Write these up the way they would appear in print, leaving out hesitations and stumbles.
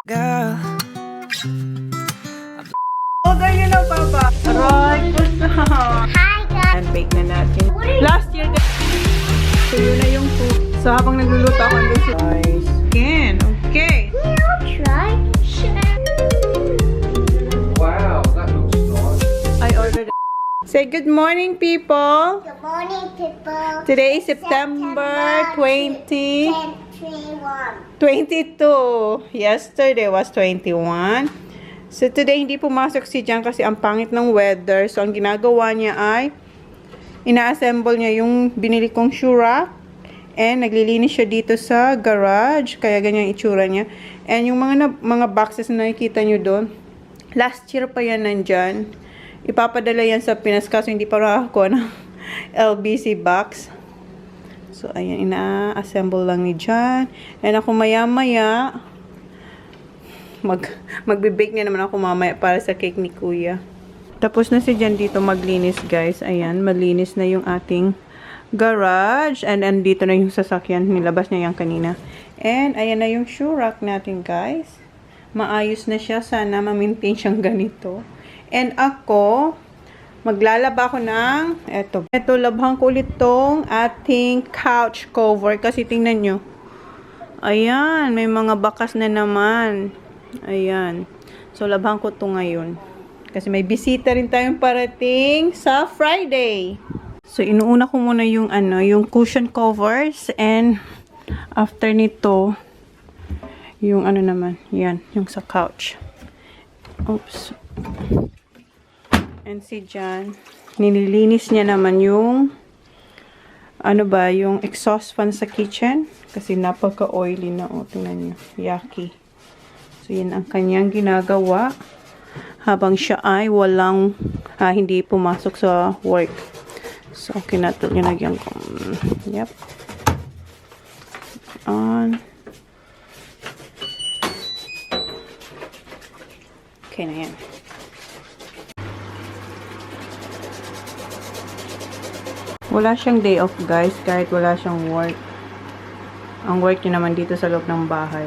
Girl. Order nyo na, Papa. Aray, gusto. Hi guys! And bake na natin. Last year, so yun na yung food. So habang nagluluto ako, andun si guys. Again, okay. I'll try. Wow, that looks nice. I ordered it. Say good morning, people. Good morning, people. Today is September 20. 21. 22. Yesterday was 21. So today hindi pumasok si Jan kasi ang pangit ng weather. So ang ginagawa niya ay ina-assemble niya yung binili kong shoe rack and naglilinis siya dito sa garage. Kaya ganyan itsura niya. And yung mga boxes na nakikita niyo doon, last year pa yan nandyan. Ipapadala yan sa Pinas kasi hindi pa ako ng LBC box. So, ayan, ina-assemble lang ni Jan. And ako maya-maya, magbe-bake na naman ako mamaya para sa cake ni Kuya. Tapos na si Jan dito maglinis, guys. Ayan, malinis na yung ating garage. And dito na yung sasakyan. Nilabas niya yan kanina. And, ayan na yung shoe rack natin, guys. Maayos na siya. Sana ma-maintain siyang ganito. And ako, maglalaba ko ng eto, labhan ko ulit tong ating couch cover kasi tingnan nyo. Ayan, may mga bakas na naman. Ayan. So, labhan ko to ngayon. Kasi may bisita rin tayong parating sa Friday. So, inuuna ko muna yung yung cushion covers and after nito, yung naman, yan, yung sa couch. Oops. And si Jan, nililinis niya naman yung yung exhaust fan sa kitchen kasi napaka-oily na, tingnan niyo, yucky. So yan ang kanyang ginagawa habang siya ay hindi pumasok sa work. So kinatulunyan ko. Yep. On. Okay na yan. Wala siyang day off, guys, kahit wala siyang work. Ang work niya naman dito sa loob ng bahay.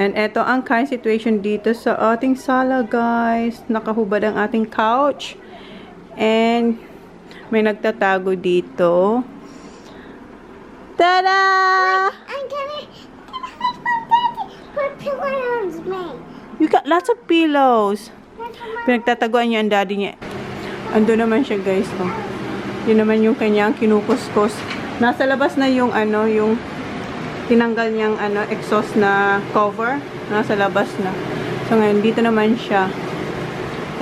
And eto ang kind situation dito sa ating sala, guys. Nakahubad ang ating couch. And may nagtatago dito. Tada! I'm gonna put pillows, me. You got lots of pillows. Pinagtataguan niya ang daddy niya. Ando naman siya, guys. Oh. Yun naman yung kanyang kinukuskus. Nasa labas na yung yung tinanggal niyang exhaust na cover. Nasa labas na. So ngayon dito naman siya.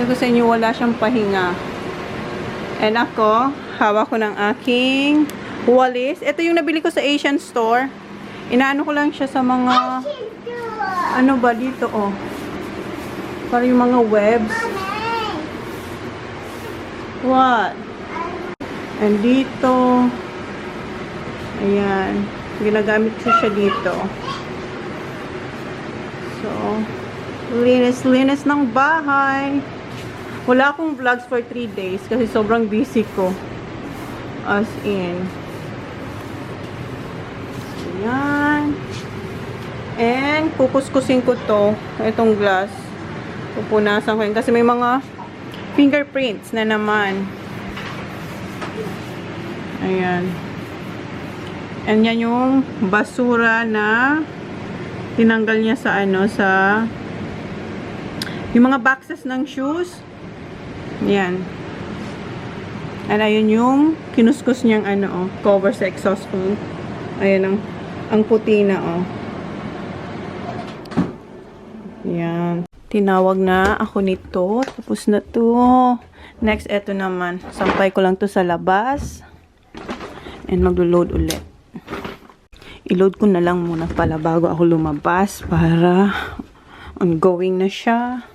Sabi ko sa inyo, wala siyang pahinga. And ako, hawak ko ng aking walis. Ito yung nabili ko sa Asian store. Inaano ko lang siya sa mga ba dito, oh. Para yung mga webs. What? And dito, ayan, ginagamit ko siya dito. So, linis-linis ng bahay. Wala akong vlogs for 3 days kasi sobrang busy ko. As in. So, ayan. And, kukuskusin ko to, itong glass. Pupunasan ko yun kasi may mga fingerprints na naman. Ayan. And yan yung basura na tinanggal niya sa sa yung mga boxes ng shoes. Yan. And ayun yung kinuskus niyang cover sa exhaust fan. Ayan ang puti na, Yan. Tinawag na ako nito. Tapos na to. Next, eto naman. Sampay ko lang to sa labas. And maglo-load ulit. I-load ko na lang muna pala bago ako lumabas para Ongoing na siya.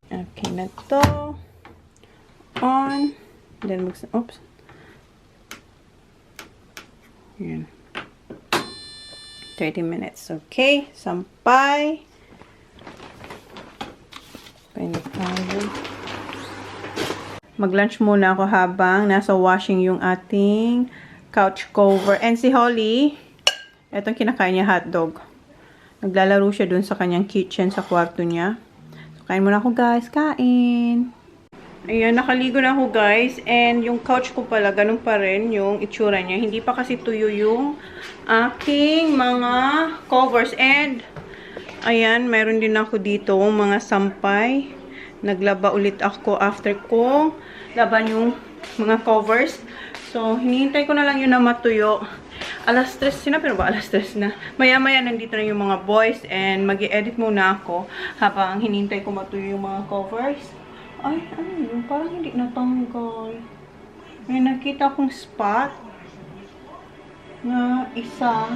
Okay na to. On. Then, oops. Yan. 30 minutes. Okay. Sampay. Mag-lunch muna ako habang nasa washing yung ating couch cover. And si Holly, etong kinakain niya hotdog. Naglalaro siya dun sa kanyang kitchen, sa kwarto niya. So, kain muna ako guys. Kain! Ayan, nakaligo na ako guys. And yung couch ko pala, ganun pa rin yung itsura niya. Hindi pa kasi tuyo yung aking mga covers. And, ayan, mayroon din ako dito mga sampay. Naglaba ulit ako after ko laban yung mga covers. So, hinihintay ko na lang yun na matuyo. Alas 3 na, pero ba alas 3 na? Maya-maya nandito na yung mga boys and mag-i-edit muna ako habang hinihintay ko matuyo yung mga covers. Ay, ano yun? Parang hindi natanggal. May nakita akong spot na isa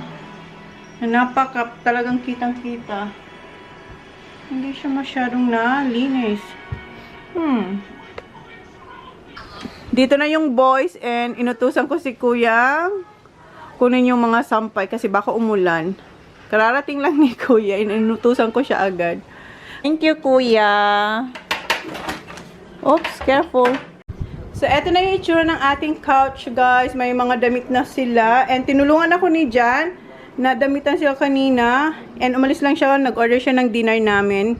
na talagang kitang-kita. Hindi siya masyadong nalinis. Dito na yung boys and inutusan ko si Kuya kunin yung mga sampay kasi baka umulan. Kararating lang ni Kuya, inutusan ko siya agad. Thank you, Kuya. Oops, careful. So, eto na yung itsura ng ating couch, guys. May mga damit na sila. And tinulungan ako ni Jan na damitan sila kanina. And umalis lang siya, nag-order siya ng dinner namin.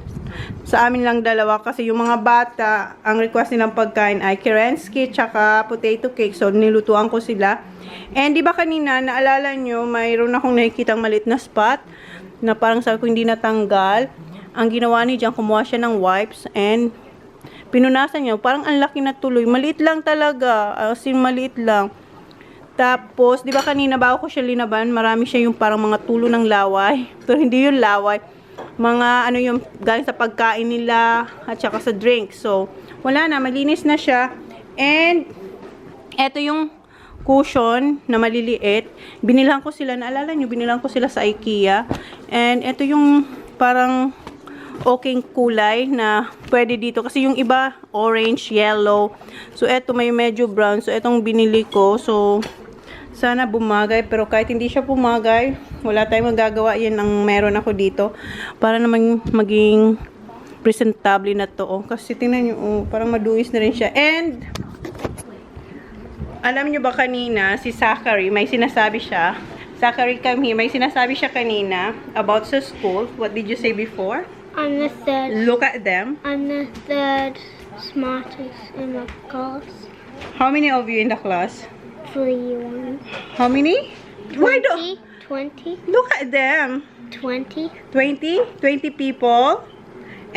Sa amin lang dalawa kasi yung mga bata, ang request nilang pagkain ay Kerensky tsaka potato cake. So, nilutuan ko sila. And di ba kanina, naalala nyo, mayroon akong nakikitang malit na spot na parang sabi ko hindi natanggal. Ang ginawa ni Jan, kumuha siya ng wipes and pinunasan niya. Parang ang laki na tuloy. Maliit lang talaga. As in, maliit lang. Tapos, di ba kanina bago ko siya linaban, marami siya yung parang mga tulo ng laway. Pero hindi yung laway. Mga ano yung galing sa pagkain nila at saka sa drink. So, wala na. Malinis na siya. And, eto yung cushion na maliliit. Binilhan ko sila. Naalala nyo, binilhan ko sila sa IKEA. And, eto yung parang okay kulay na pwede dito. Kasi yung iba, orange, yellow. So, eto may medyo brown. So, etong binili ko. So, sana bumagay. Pero kahit hindi siya bumagay, wala tayong magagawa. Yan ang meron ako dito. Para naman maging presentable na to. Oh. Kasi tingnan nyo, oh, parang maduis na rin siya. And, alam nyo ba kanina, si Zachary, may sinasabi siya. Zachary, come here. May sinasabi siya kanina about sa school. What did you say before? I'm the third. Look at them. I'm the third smartest in the class. How many of you in the class? 3. How many? Why don't? 20. Look at them. 20. 20? 20 people.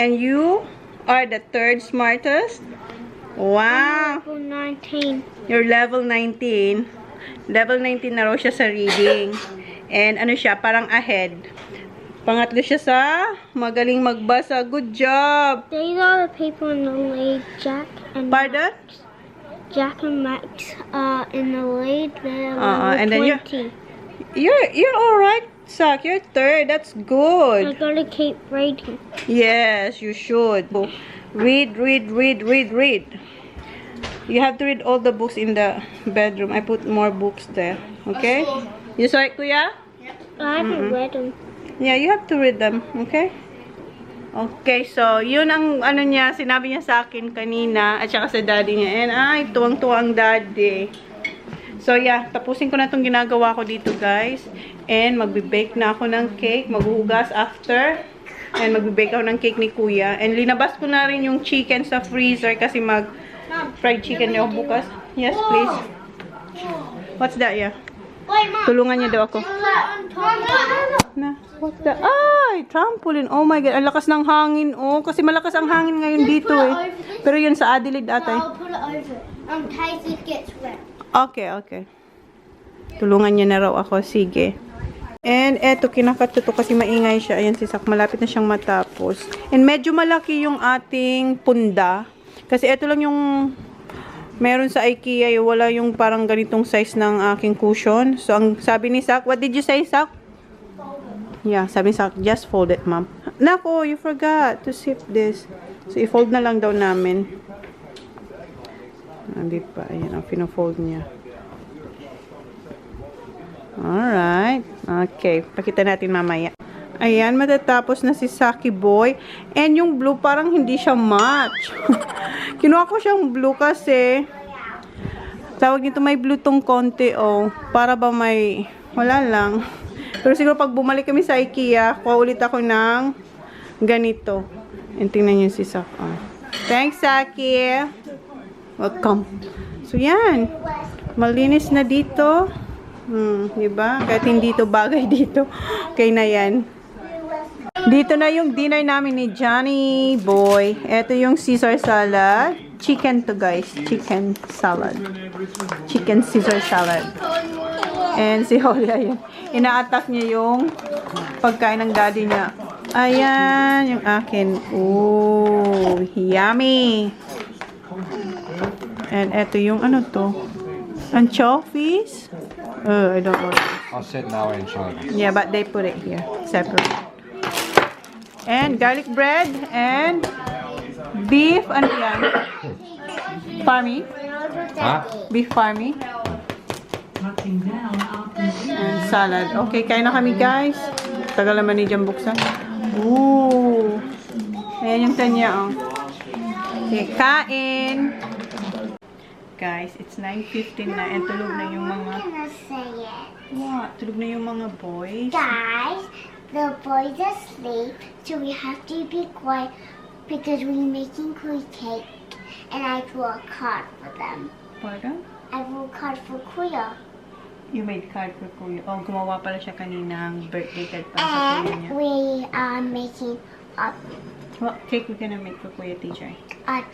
And you are the third smartest? Wow. Level 19. You're level 19. Level 19 na raw siya sa reading. And ano siya, parang ahead. Pangatlo siya sa magaling magbasa. Good job. These are the people in the lead, Jack and Pardon? Max. Jack and Max are in the lead. They're And then 20. You're all right, Zach. You're third. That's I good. gotta keep reading. Yes, you should. Read, read, read, read, read. You have to read all the books in the bedroom. I put more books there. Okay? You saw it, Kuya? I haven't read them. Yeah, you have to read them. Okay? Okay, so, yun ang ano niya, sinabi niya sa akin kanina at saka sa daddy niya. And, ay, tuwang-tuwa ang daddy. So, yeah, tapusin ko na itong ginagawa ko dito, guys. And, magbe-bake na ako ng cake. Maghuhugas after. And, magbe-bake ako ng cake ni Kuya. And, linabas ko na rin yung chicken sa freezer kasi fried chicken niya bukas. Yes, please. What's that, yeah? Wait, Mom. Tulungan niya daw ako. Na, what's that? Ay, trampoline. Oh my God, ang lakas ng hangin, oh. Kasi malakas ang hangin ngayon dito, eh. Pero yun sa Adelaide ata, eh. I'll put it over. In case it gets wet. Okay, okay. Tulungan niya na raw ako. Sige. And eto, kinakatuto kasi maingay siya. Ayan si Sak, malapit na siyang matapos. And medyo malaki yung ating punda. Kasi eto lang yung meron sa IKEA. Wala yung parang ganitong size ng aking cushion. So, ang sabi ni Sak, what did you say, Sak? Yeah, sabi ni Sak, just fold it, ma'am. Nako, you forgot to sip this. So, i-fold na lang daw namin. Hindi pa. Ayan, ang pina-fold niya. Alright. Okay. Pakita natin mamaya. Ayan, matatapos na si Saki Boy. And yung blue, parang hindi siya match. Kinuha ko siyang blue kasi tawag nito may blue tong konti, oh. Para ba may wala lang. Pero siguro pag bumalik kami sa IKEA, kuha ulit ako ng ganito. And tingnan niyo si Saki. Oh. Thanks, Saki. Welcome. So, yan. Malinis na dito. Diba? Kahit hindi to bagay dito. Okay na yan. Dito na yung dinner namin ni Johnny Boy. Ito yung Caesar salad. Chicken to, guys. Chicken salad. Chicken Caesar salad. And si Holly, ayan. Ina-attack niya yung pagkain ng daddy niya. Ayan, yung akin. Ooh, yummy. And ito yung ano to? Anchovies? Oh, I don't know. I'll sit now and show you. Yeah, but they put it here. Separate. And garlic bread and beef. Ano yan? Farmy? Huh? Beef farmy. And salad. Okay, kain na kami, guys. Tagal naman ni Jam buksan. Ooh. Ayan yung tanya, oh. Okay, kain. Guys, it's 9:15 na and tulog na yung mga... I'm gonna say it. What? Tulog na yung mga boys. Guys, the boys are asleep, so we have to be quiet because we're making cake and I drew a card for them. Pardon? I drew a card for Kuya. You made card for Kuya. Oh, gumawa pala siya kaninang birthday card para sa Kuya niya. And we are making a What cake we gonna make for Kuya TJ?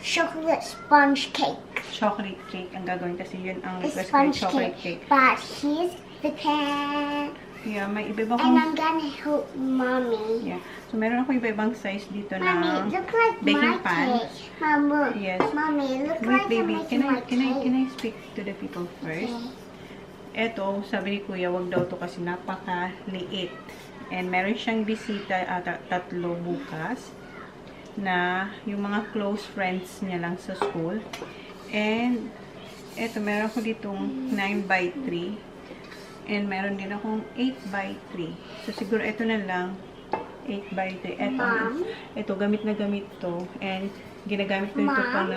chocolate sponge cake. Chocolate cake ang gagawin kasi yun ang A request ko yung sponge chocolate cake. cake. But here's the pan. Yeah, may iba-iba And kong... I'm gonna help Mommy. Yeah. So, meron ako iba-ibang size dito Mommy, na look like baking my pan. cake. Mama, Yes. Mommy, look Wait, like I'm baby. making my cake. Can I speak to the people first? Okay. Eto, sabi ni Kuya, wag daw to kasi napakaliit. And meron siyang bisita, tatlo bukas, na yung mga close friends niya lang sa school. And, eto, meron ko ditong 9x3. And meron din akong 8x3. So, siguro eto na lang, 8x3. Eto, Mom? eto, gamit na gamit to. And, ginagamit ko ito Mom? pag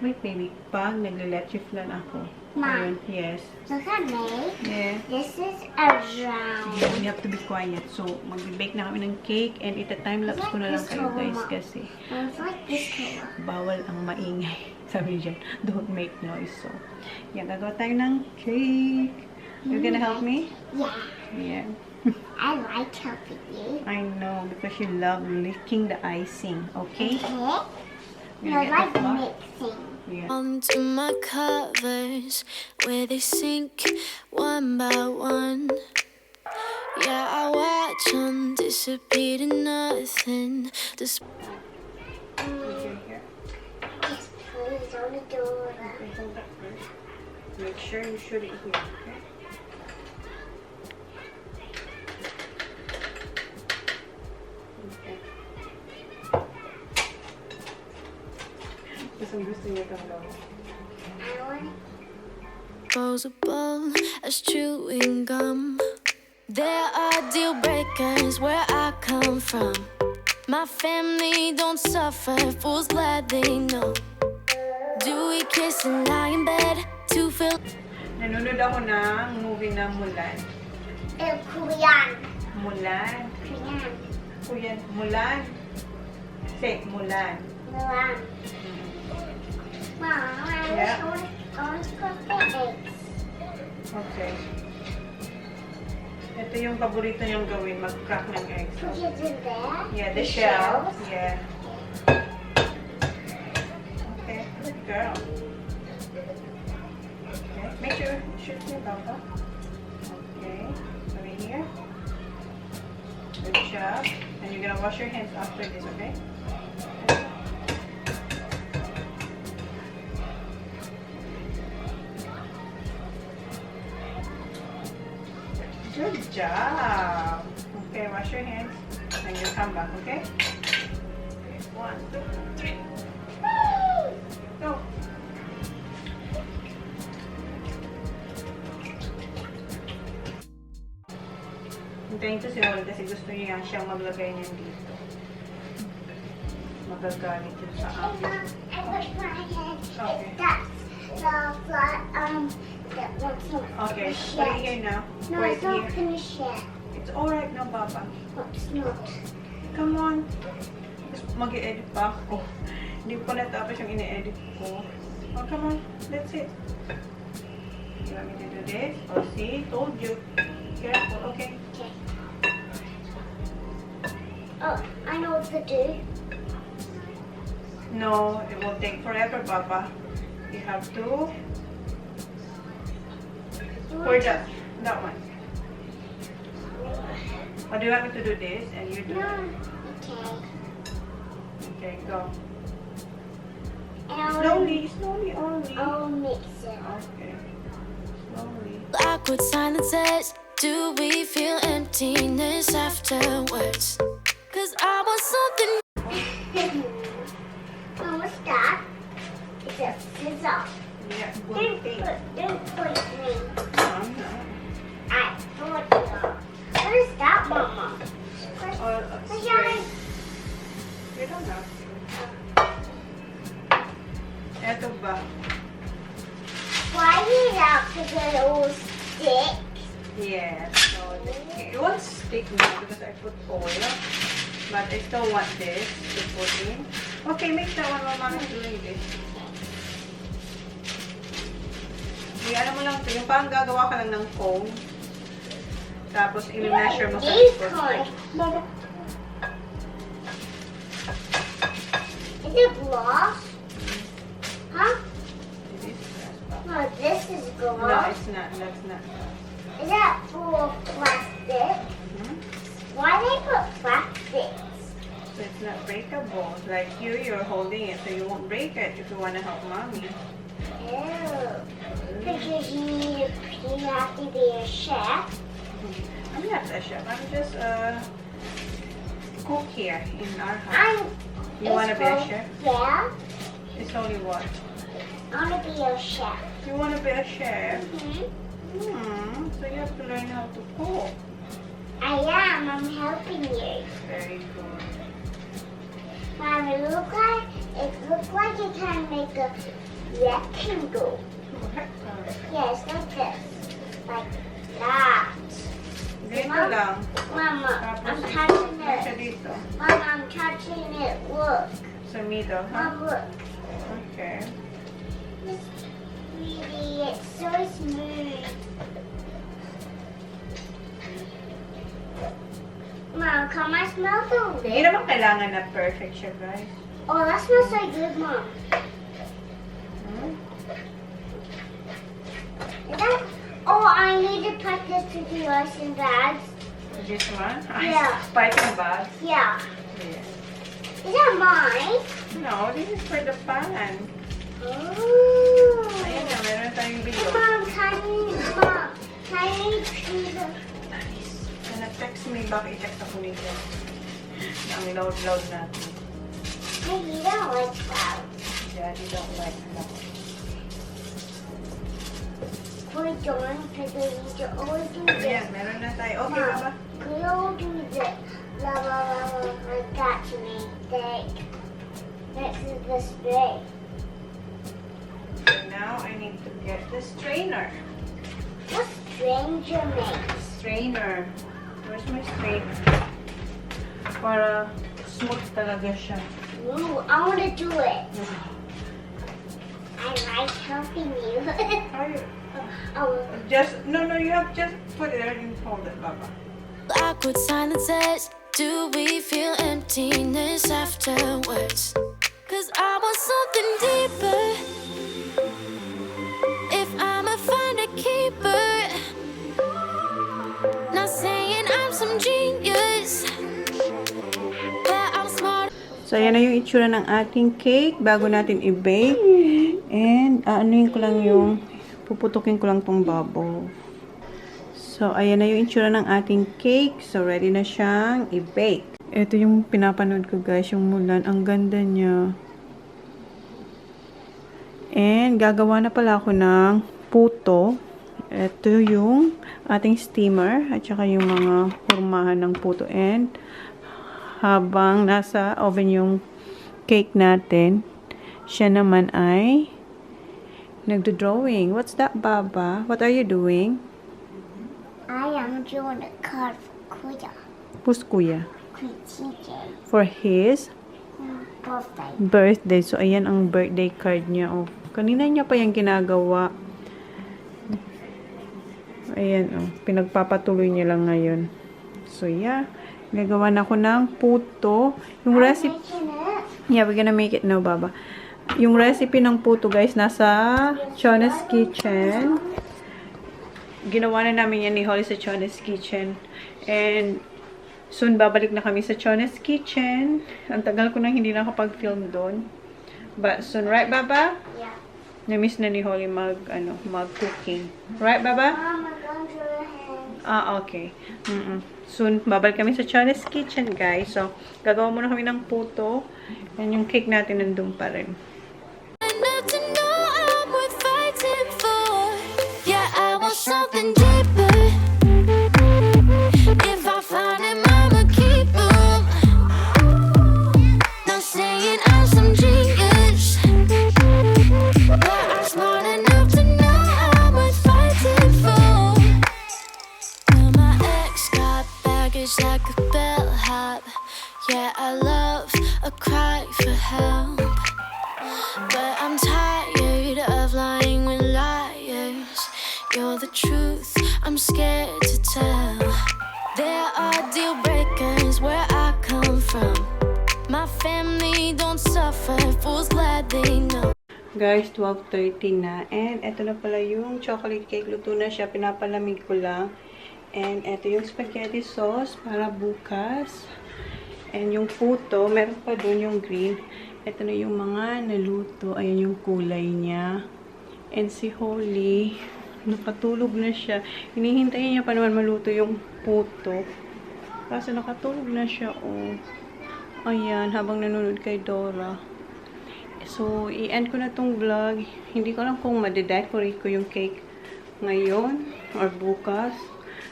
wait baby, pag nagle-leche flan ako. Mom? Ayun, yes. Look at me. Yeah. This is a round. Yeah, we have to be quiet. So, mag-bake na kami ng cake and ita-timelapse ko na lang kayo guys kasi It's like this color. bawal ang maingay. Sabi dyan, don't make noise. So, yan, gagawa tayo ng cake. You're gonna help me? Yeah. Yeah. I like helping you. I know, because you love licking the icing. Okay? Okay? We're No, gonna get like the flour. mixing. Yeah. Onto my covers where they sink one by one. Yeah, I watch them disappear to nothing. Yes, please, on the door. Make sure you shoot it here, okay? Okay. Gusto niya itong logo. I want Disposable as chewing gum. There are deal breakers where I come from. My family don't suffer, fools glad they know. Do we kiss and lie in bed to feel? Nanonood ako ng movie na Mulan. Kuyan. Mulan? Kuyan. Kuyan, Mulan? Say, Mulan. Mulan. Mom, Yeah. I want to cook the eggs. Okay. Ito yung paborito niyong gawin, mag-crack ng eggs. Put it in there. Yeah, the shells. Yeah. Okay, good girl. Okay, make sure shoot your baba. Okay, over here. Good job. And you're gonna wash your hands after this, okay? Good job. Okay, wash your hands. And you come back, okay? Okay, 1, 2, 3. Go. Hintayin ko si Roland kasi gusto niya siyang maglagay niyan dito. Magagalit yun sa akin. I wash my hands. Okay. That's the flat, that one's not Okay, finished put it yet. here now. No, Put it's it not here. finished yet. It's alright now, Papa. No, it's not. Come on. Mag-i-edit pa ako. Hindi ko pa natapos yung ine-edit ko. Oh, come on. That's it. You want me to do this? Oh, see? Told you. Careful, okay. Okay. Oh, I know what to do. No, it will take forever, Papa. You have to pour that one. Or do you want me to do this and you do No. it? Okay. Okay, go. And Slowly only. I'll mix it. Okay. Slowly. Awkward silences. Do we feel emptiness afterwards? Cause I want something. Oh, what's that? It's a scissor. Yeah, good thing. Don't point me. No. I thought so. What is that, Mama? Or spray. You don't have to. Eto ba? Why did that because it all sticks? Yes. So it won't stick now because I put oil. But I still want this to put in. Okay, mix that one while Mama's doing this. Ano mo lang ito. Yung parang gagawa ka lang ng cone. Tapos i-measure mo sa likod. Mama. Is it glass? Huh? This is glass, Papa. No, this is No, glass. it's not. That's not. Is that full of plastic? Hmm? Why they put plastics? So it's not breakable. Like you're holding it so you won't break it if you want to help Mommy. Ew. Because you have to be a chef. I'm not a chef. I'm just a cook here in our house. You want to be a chef? Yeah. It's only what? I want to be a chef. You want to be a chef? Mm-hmm. So you have to learn how to cook. I am. I'm helping you. Very good. Mom, it looks like you can make a rectangle. Yeah, it's like this. Like that. Dito lang. Mama, Tapos I'm touching siya it. dito. Mama, I'm touching it. Look. Sa middle, ha? Mom, look. Okay. It's really, it's so smooth. Mom, can I smell the Hindi lid? naman kailangan na perfect siya, guys. Oh, that smells so good, Mom. Hmm? Is that? Oh, I need to put this to the ice in bags. This one? Yeah. Piping bags. Yeah. Yes. Is that mine? No, this is for the pan. Oh. Ayun na, meron tayong Hey, bilog. Mom, can you see the... Nice. So, nag-text me, baka i-text ako nito. Ang loud-loud natin. Hey, you don't like clouds. Daddy don't like clouds. We don't, because we need to always do this. Ayan, meron na tayo. Okay, Mom, baba. we all do this. La la la la, like that to me. Next is the spray. So now I need to get the strainer. What stranger makes? Strainer. Where's my strainer? Para smooth talaga siya. Ooh, I want to do it. I like helping you. Are you? Oh, Just, no, you have just put it there and hold it, Baba. Awkward silences. Do we feel emptiness afterwards? Cause I want something deeper. If I'ma find a keeper. Not saying I'm some genius, but I'm smart. So, ayan na yung itsura ng ating cake bago natin i-bake. And, anuin ko lang yung, puputukin ko lang tong bubble. So, ayan na yung itsura ng ating cake. So, ready na siyang i-bake. Ito yung pinapanood ko guys, yung Mulan. Ang ganda niya. And gagawa na pala ako ng puto. Ito yung ating steamer at saka yung mga formahan ng puto. And habang nasa oven yung cake natin, siya naman ay nagdo-drawing. What's that, Baba? What are you doing? I am doing a card for Kuya. Who's Kuya? TJ. For his Birthday. birthday. So, ayan ang birthday card niya. Oh, kanina niya pa yung ginagawa. Ayan, oh. Pinagpapatuloy niya lang ngayon. So, yeah. Gagawa na ako ng puto. Yung recipe... Making it. Yeah, we're gonna make it now, Baba. Yung recipe ng puto, guys, nasa Chona's Kitchen. Ginawa na namin yan ni Holly sa Chona's Kitchen. And soon, babalik na kami sa Chona's Kitchen. Ang tagal ko nang hindi nakapag-film doon. But soon, right, Baba? Yeah. Na-miss na ni Holly mag-cooking. Right, Baba? Mama, don't do your hand. Ah, okay. Soon, babalik kami sa Chona's Kitchen, guys. So, gagawa muna kami ng puto. And yung cake natin nandun pa rin. Enough to know I'm worth fighting for. Yeah, I want something deeper. If I find him, I'ma keep him. Not saying I'm some genius, but I'm smart enough to know I'm worth fighting for. Well, my ex got baggage like a bellhop. Yeah, I love a cry for help, but I'm tired of lying with liars. You're the truth, I'm scared to tell. There are deal breakers where I come from. My family don't suffer, fools glad they know. Guys, 12:30 na. And eto na pala yung chocolate cake. Luto na siya. Pinapalamig ko lang. And eto yung spaghetti sauce para bukas. And yung puto, meron pa dun yung green. Ito na yung mga naluto. Ayan yung kulay niya. And si Holly, nakatulog na siya. Hinihintay niya pa naman maluto yung puto. Kasi nakatulog na siya, oh. Ayan, habang nanonood kay Dora. So, i-end ko na tong vlog. Hindi ko alam kung made-decorate ko yung cake ngayon or bukas.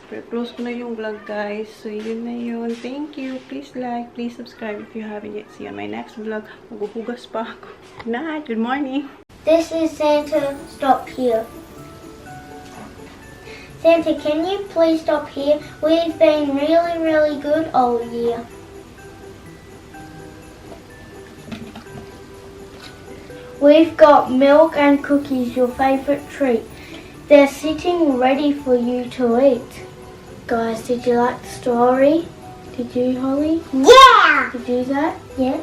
Pero close ko na yung vlog, guys. So, yun na yun. Thank you. Please like, please subscribe if you haven't yet. See you on my next vlog. Maghuhugas pa ako. Good night. Good morning. This is Santa. Stop here. Santa, can you please stop here? We've been really, really good all year. We've got milk and cookies, your favorite treat. They're sitting ready for you to eat. Guys, did you like the story? Did you, Holly? Yeah! Did you do that? Yeah?